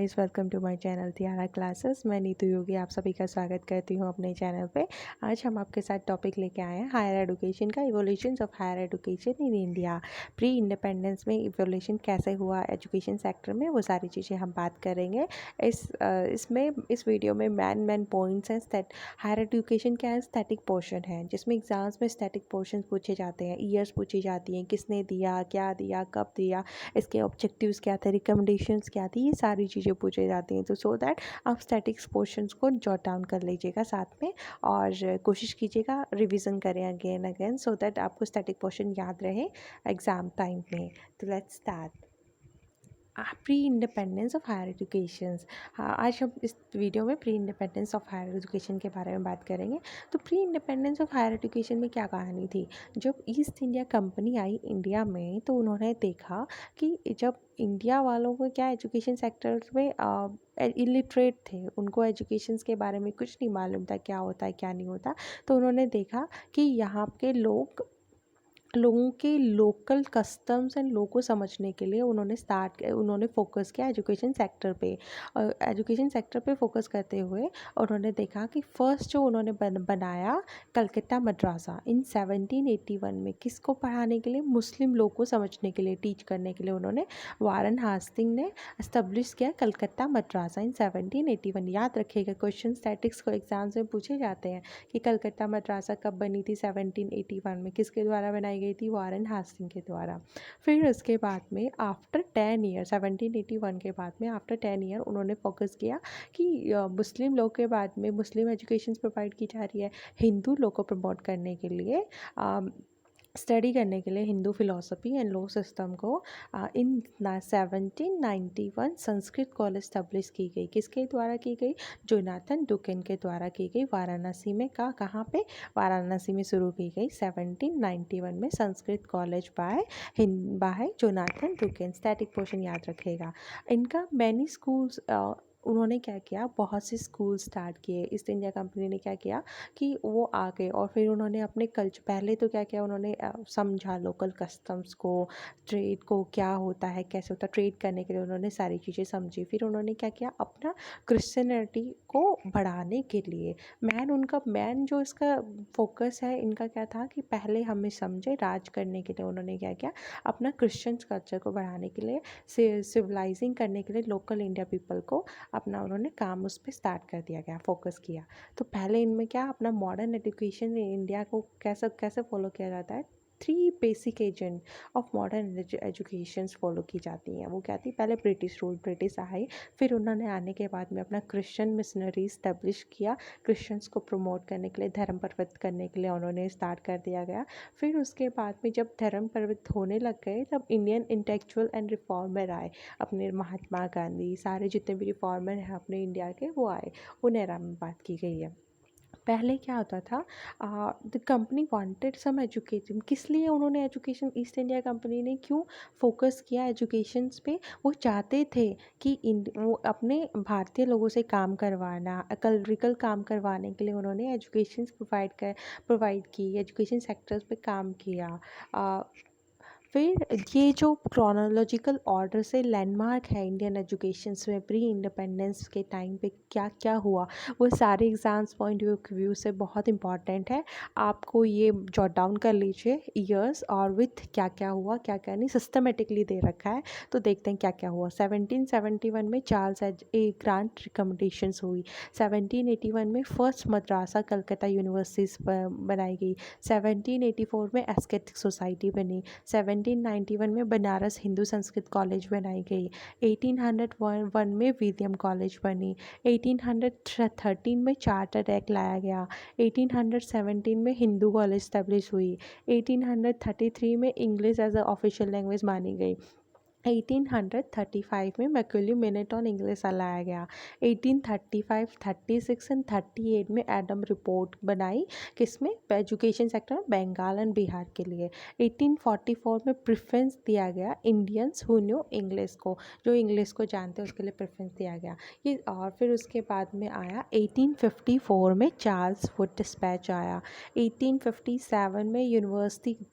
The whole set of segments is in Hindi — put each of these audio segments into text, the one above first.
Guys, welcome to my channel Tiara Classes. Neetu नीतू योगी आप सभी का स्वागत करती हूँ अपने चैनल पे। आज हम आपके साथ टॉपिक लेके आए हैं हायर एजुकेशन का, evolutions of higher education in India. Pre independence में इवोल्यूशन कैसे हुआ एजुकेशन सेक्टर में, वो सारी चीज़ें हम बात करेंगे। इस वीडियो में मेन पॉइंट्स हैं। हायर एजुकेशन क्या है, स्टैटिक पोर्शन है जिसमें एग्जाम्स में स्टैटिक पोर्शन पूछे जाते हैं, ईयर्स पूछी जाती हैं, किसने दिया, कब दिया, इसके ऑब्जेक्टिव्स क्या थे, रिकमेंडेशंस क्या थी, ये सारी चीज़ें पूछी जाती हैं। तो सो दैट आप स्टैटिक्स पोर्शंस को जॉट डाउन कर लीजिएगा साथ में, और कोशिश कीजिएगा रिवीजन करें अगेन सो दैट आपको स्टैटिक पोर्शन याद रहे एग्ज़ाम टाइम में। तो let's start. Pre independence of higher education. हाँ, आज हम इस वीडियो में pre independence of higher education के बारे में बात करेंगे। तो pre independence of higher education में क्या कहानी थी। जब ईस्ट इंडिया कंपनी आई इंडिया में, तो उन्होंने देखा कि जब इंडिया वालों को क्या एजुकेशन सेक्टर्स में इलिटरेट थे, उनको एजुकेशन के बारे में कुछ नहीं मालूम था, क्या होता है क्या नहीं होता। तो उन्होंने देखा कि यहाँ के लोगों के लोकल कस्टम्स एंड लोगों को समझने के लिए उन्होंने फोकस किया एजुकेशन सेक्टर पे। एजुकेशन सेक्टर पे फोकस करते हुए उन्होंने देखा कि फर्स्ट जो उन्होंने बनाया कलकत्ता मद्रासा इन 1781 में, किसको पढ़ाने के लिए, मुस्लिम लोग को समझने के लिए, टीच करने के लिए उन्होंने वारन हास्टिंग ने इस्टेब्लिश किया कलकत्ता मद्रासा इन 1781। याद रखिएगा, क्वेश्चन स्टैटिक्स को एग्जाम्स में पूछे जाते हैं कि कलकत्ता मद्रासा कब बनी थी, 1781 में, किसके द्वारा बनाई गई थी, वारन हास्टिंग के द्वारा। फिर उसके बाद में आफ्टर 10 ईयर, 1781 के बाद में आफ्टर 10 ईयर उन्होंने फोकस किया कि मुस्लिम लोग के बाद में मुस्लिम एजुकेशन प्रोवाइड की जा रही है, हिंदू लोग को प्रमोट करने के लिए, स्टडी करने के लिए Hindu philosophy and law system को इन 1791 संस्कृत कॉलेज स्टैब्लिश की गई। किसके द्वारा की गई, जोनाथन डुकेन के द्वारा की गई। वाराणसी में कहाँ पे, वाराणसी में शुरू की गई 1791 में Sanskrit college by Jonathan Duncan. Static portion याद रखेगा। इनका मैनी स्कूल्स, उन्होंने क्या किया, बहुत से स्कूल स्टार्ट किए। ईस्ट इंडिया कंपनी ने क्या किया कि वो आ गए और फिर उन्होंने अपने कल्चर, पहले तो क्या किया उन्होंने, समझा लोकल कस्टम्स को, ट्रेड को क्या होता है, कैसे होता है, ट्रेड करने के लिए उन्होंने सारी चीज़ें समझी। फिर उन्होंने क्या किया, अपना क्रिश्चियनिटी को बढ़ाने के लिए मैन जो इसका फोकस है इनका क्या था कि पहले हमें समझे, राज करने के लिए उन्होंने क्या किया, अपना क्रिश्चियन कल्चर को बढ़ाने के लिए, सिविलाइजिंग करने के लिए लोकल इंडिया पीपल को अपना उन्होंने काम उस पर स्टार्ट कर दिया गया, फोकस किया। तो पहले इनमें क्या, अपना मॉडर्न एजुकेशन इन इंडिया को कैसे कैसे फॉलो किया जाता है, 3 basic agent of modern education follow की जाती हैं। वो क्या थी, पहले ब्रिटिश रूल, ब्रिटिश आए, फिर उन्होंने आने के बाद में अपना क्रिश्चियन मिशनरी स्टैब्लिश किया, क्रिश्चियंस को प्रमोट करने के लिए, धर्म परिवर्तित करने के लिए उन्होंने स्टार्ट कर दिया गया। फिर उसके बाद में जब धर्म परिवर्तित होने लग गए, तब इंडियन इंटेलेक्चुअल एंड रिफॉर्मर आए, अपने महात्मा गांधी, सारे जितने भी रिफॉर्मर हैं अपने इंडिया के, वो आए। उन एरा में बात की गई है। पहले क्या होता था, the company wanted some education. किस लिए उन्होंने एजुकेशन, ईस्ट इंडिया कंपनी ने क्यों फोकस किया एजुकेशन पे, वो चाहते थे कि वो अपने भारतीय लोगों से काम करवाना, क्लरिकल काम करवाने के लिए उन्होंने एजुकेशन प्रोवाइड की, एजुकेशन सेक्टर्स पे काम किया। फिर ये जो क्रोनोलॉजिकल ऑर्डर से लैंडमार्क है इंडियन एजुकेशंस में प्री इंडिपेंडेंस के टाइम पे क्या क्या हुआ, वो सारे एग्ज़ाम्स पॉइंट व्यू से बहुत इंपॉर्टेंट है। आपको ये जॉट डाउन कर लीजिए ईयर्स, और विथ क्या क्या हुआ क्या क्या नहीं, सिस्टमेटिकली दे रखा है। तो देखते हैं क्या क्या हुआ। 1771 में चार्ल्स ए ग्रांट रिकमेंडेशंस हुई। 1781 में फर्स्ट मद्रासा कलकत्ता यूनिवर्सिटीज़ बनाई गई। 1784 में एस्केटिक सोसाइटी बनी। 1791 में बनारस हिंदू संस्कृत कॉलेज बनाई गई। 1801 में विलियम कॉलेज बनी। 1813 में चार्टर एक्ट लाया गया। 1817 में हिंदू कॉलेज स्टैब्लिश हुई। 1833 में English as a official language मानी गई। 1835 में मैक्यूली मिनट ऑन इंग्लिश लाया गया। 1835, 36 एंड 38 में एडम रिपोर्ट बनाई, किसमें, एजुकेशन सेक्टर में, बंगाल एंड बिहार के लिए। 1844 में प्रेफरेंस दिया गया इंडियंस हु न्यू इंग्लिश को, जो इंग्लिश को जानते हैं उसके लिए प्रेफरेंस दिया गया ये। और फिर उसके बाद में आया 1854 में चार्ल्स वुड डिस्पैच आया। 1857 में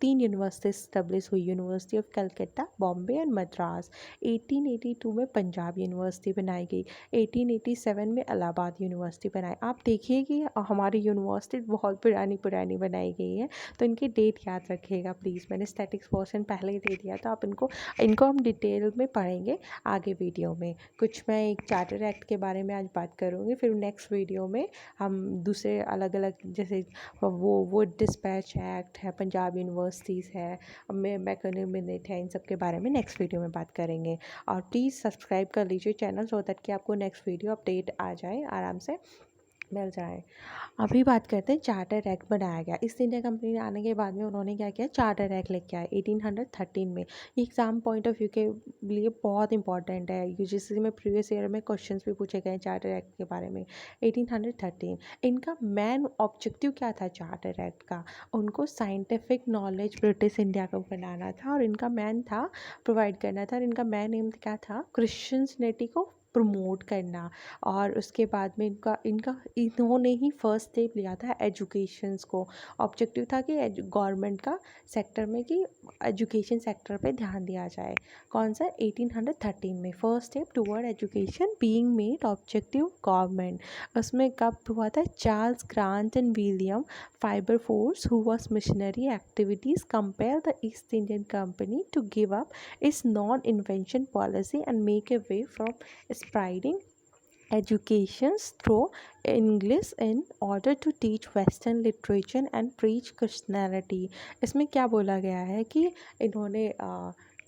तीन यूनिवर्सिटी स्टैब्लिश हुई, university of Calcutta, Bombay and Madras. Madras. 1882 में पंजाब यूनिवर्सिटी बनाई गई। 1887 में इलाहाबाद यूनिवर्सिटी बनाई। आप देखिए कि हमारी यूनिवर्सिटी बहुत पुरानी पुरानी बनाई गई है, तो इनकी डेट याद रखिएगा प्लीज़। मैंने स्टैटिक्स पोर्शन पहले ही दे दिया था, आप इनको हम डिटेल में पढ़ेंगे आगे वीडियो में। कुछ मैं एक चार्टर एक्ट के बारे में आज बात करूँगी, फिर नेक्स्ट वीडियो में हम दूसरे अलग अलग, जैसे वो डिस्पैच एक्ट है, पंजाब यूनिवर्सिटीज़ है, मैकनिल मिनट है, इन सब के बारे में नेक्स्ट वीडियो में बात करेंगे। और प्लीज़ सब्सक्राइब कर लीजिए चैनल, सो दैट कि आपको नेक्स्ट वीडियो अपडेट आ जाए, आराम से मिल जाए। अभी बात करते हैं चार्टर एक्ट बनाया गया ईस्ट इंडिया कंपनी आने के बाद में। उन्होंने क्या किया, चार्टर एक्ट लेके आए 1813 में। ये एग्ज़ाम पॉइंट ऑफ व्यू के लिए बहुत इंपॉर्टेंट है, यूजीसी में प्रीवियस ईयर में क्वेश्चंस भी पूछे गए हैं चार्टर एक्ट के बारे में। 1813 इनका मेन ऑब्जेक्टिव क्या था चार्टर एक्ट का, उनको साइंटिफिक नॉलेज ब्रिटिश इंडिया को बनाना था, और इनका मेन था प्रोवाइड करना था। और इनका मेन एम क्या था, क्रिश्चियनिटी को प्रमोट करना। और उसके बाद में इनका इन्होंने ही फर्स्ट स्टेप लिया था एजुकेशंस को। ऑब्जेक्टिव था कि गवर्नमेंट का सेक्टर में कि एजुकेशन सेक्टर पे ध्यान दिया जाए। कौन सा, 1813 में first step toward education being made objective government. उसमें कब हुआ था, Charles Grant and William Wilberforce who was missionary activities compare the East Indian Company to give up its non invention policy and make a way from spreading educations through English in order to teach Western literature and preach Christianity। इसमें क्या बोला गया है कि इन्होंने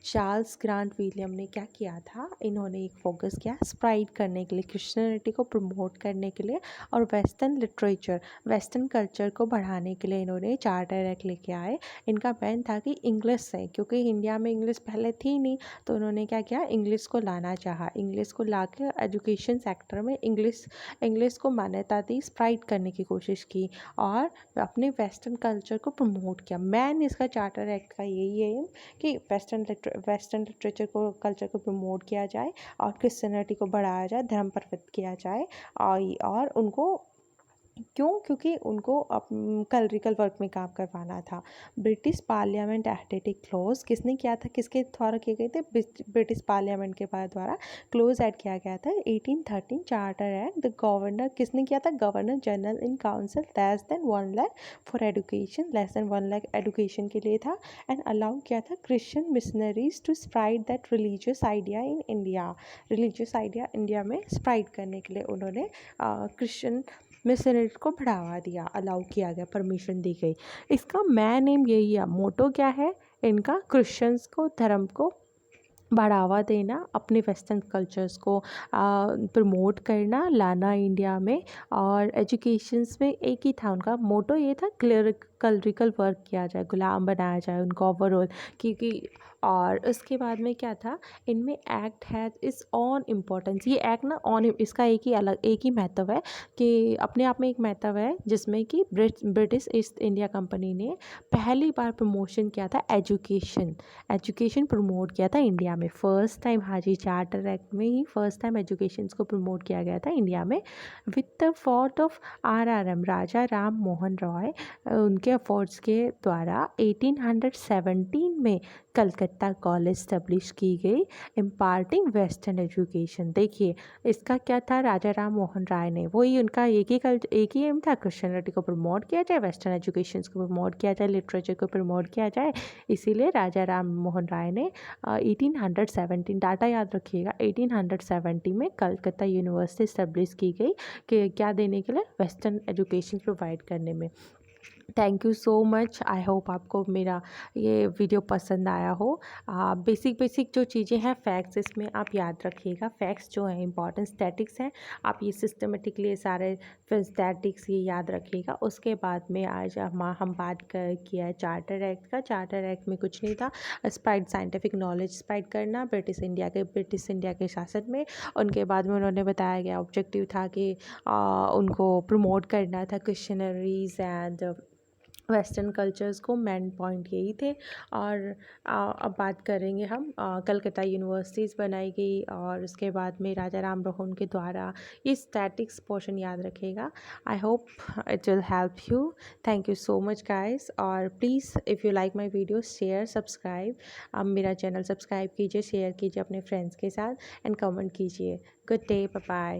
चार्ल्स ग्रांट विलियम ने क्या किया था, इन्होंने एक फोकस किया स्प्राइड करने के लिए, क्रिश्चियनिटी को प्रमोट करने के लिए, और वेस्टर्न लिटरेचर, वेस्टर्न कल्चर को बढ़ाने के लिए इन्होंने चार्टर एक्ट लेके आए। इनका प्लान था कि इंग्लिश से, क्योंकि इंडिया में इंग्लिश पहले थी नहीं, तो उन्होंने क्या किया, इंग्लिश को लाना चाहा। इंग्लिश को ला के एजुकेशन सेक्टर में इंग्लिश को मान्यता दी, स्प्राइड करने की कोशिश की, और अपने वेस्टर्न कल्चर को प्रमोट किया। मैन इसका चार्टर एक्ट का यही है कि वेस्टर्न लिटरेचर को, कल्चर को प्रमोट किया जाए, और क्रिश्चियनिटी को बढ़ाया जाए, धर्म प्रवृत्त किया जाए। और उनको क्योंकि उनको क्लरिकल वर्क में काम करवाना था। British parliament added A close, किसने किया था, किसके द्वारा किए गए थे, ब्रिटिश पार्लियामेंट के द्वारा क्लोज ऐड किया गया था 1813 चार्टर एक्ट। द गवर्नर, किसने किया था, governor general in council less than 1 lakh for education, less than 1 lakh education के लिए था। एंड अलाउ किया था Christian missionaries to spread that religious idea in India, religious idea India में स्प्राइड करने के लिए उन्होंने क्रिश्चियन मिशनरी को बढ़ावा दिया, अलाउ किया गया, परमिशन दी गई। इसका मेन एम यही है, मोटो क्या है इनका, क्रिश्चियंस को, धर्म को बढ़ावा देना, अपने वेस्टर्न कल्चर्स को प्रमोट करना, लाना इंडिया में। और एजुकेशंस में एक ही था उनका मोटो, ये था क्लरिकल वर्क किया जाए, गुलाम बनाया जाए उनको ओवरऑल, क्योंकि। और उसके बाद में क्या था, इनमें एक्ट है इस ऑन इम्पोर्टेंस, ये एक्ट ना ऑन, इसका एक ही महत्व है, कि अपने आप में एक महत्व है, जिसमें कि ब्रिटिश ईस्ट इंडिया कंपनी ने पहली बार प्रमोशन किया था एजुकेशन प्रमोट किया था इंडिया में फर्स्ट टाइम। हाँ जी, चार्टर एक्ट में ही फर्स्ट टाइम एजुकेशन को प्रमोट किया गया था इंडिया में, with the fourth of RRM राजा राम मोहन रॉय, उनके अफोर्ड्स के द्वारा 1817 में कलकत्ता कॉलेज स्टैब्लिश की गई, इम्पार्टिंग वेस्टर्न एजुकेशन। देखिए इसका क्या था, राजा राम मोहन राय ने, वही उनका एक ही एम था, क्रिश्चियनिटी को प्रमोट किया जाए, वेस्टर्न एजुकेशन को प्रमोट किया जाए, लिटरेचर को प्रमोट किया जाए। इसीलिए राजा राम मोहन राय ने 1817, डाटा याद रखिएगा, 1870 में कलकत्ता यूनिवर्सिटी इस्टेब्लिश की गई, कि क्या देने के लिए, वेस्टर्न एजुकेशन प्रोवाइड करने में। Thank you so much. I hope आपको मेरा ये वीडियो पसंद आया हो। बेसिक जो चीज़ें हैं फैक्ट्स, इसमें आप याद रखिएगा, फैक्ट्स जो हैं इंपॉर्टेंट, स्टैटिक्स हैं, आप ये सिस्टमेटिकली सारे फिर स्टैटिक्स ये याद रखिएगा। उसके बाद में आज हम बात किया है चार्टर एक्ट का। चार्टर एक्ट में कुछ नहीं था, स्प्राइड साइंटिफिक नॉलेज स्प्राइड करना ब्रिटिश इंडिया के शासन में। उनके बाद में उन्होंने बताया गया ऑब्जेक्टिव था कि उनको प्रमोट करना था क्रिश्चियनरीज एंड वेस्टर्न कल्चर्स को मेन पॉइंट यही थे। और अब बात करेंगे हम कलकत्ता यूनिवर्सिटीज़ बनाई गई और उसके बाद में राजा राम मोहन के द्वारा। ये स्टैटिक्स पोर्शन याद रखिएगा। I hope it will help you. Thank you so much guys. और please if you like my video share subscribe. आप मेरा चैनल सब्सक्राइब कीजिए, शेयर कीजिए अपने फ्रेंड्स के साथ एंड कमेंट कीजिए। Good day, bye bye.